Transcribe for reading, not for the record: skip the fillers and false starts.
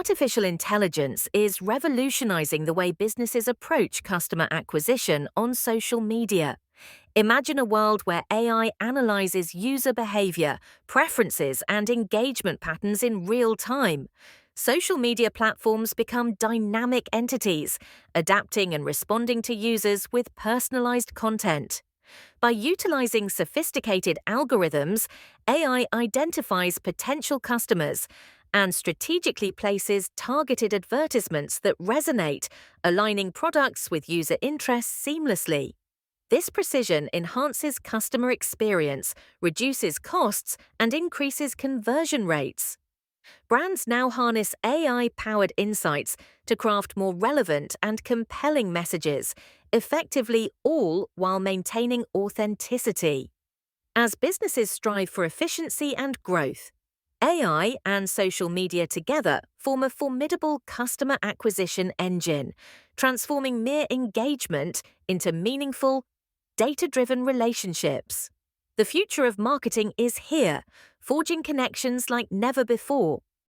Artificial intelligence is revolutionizing the way businesses approach customer acquisition on social media. Imagine a world where AI analyzes user behavior, preferences, and engagement patterns in real time. Social media platforms become dynamic entities, adapting and responding to users with personalized content. By utilizing sophisticated algorithms, AI identifies potential customers and strategically places targeted advertisements that resonate, aligning products with user interests seamlessly. This precision enhances customer experience, reduces costs, and increases conversion rates. Brands now harness AI-powered insights to craft more relevant and compelling messages, effectively all while maintaining authenticity. As businesses strive for efficiency and growth, AI and social media together form a formidable customer acquisition engine, transforming mere engagement into meaningful, data-driven relationships. The future of marketing is here, forging connections like never before.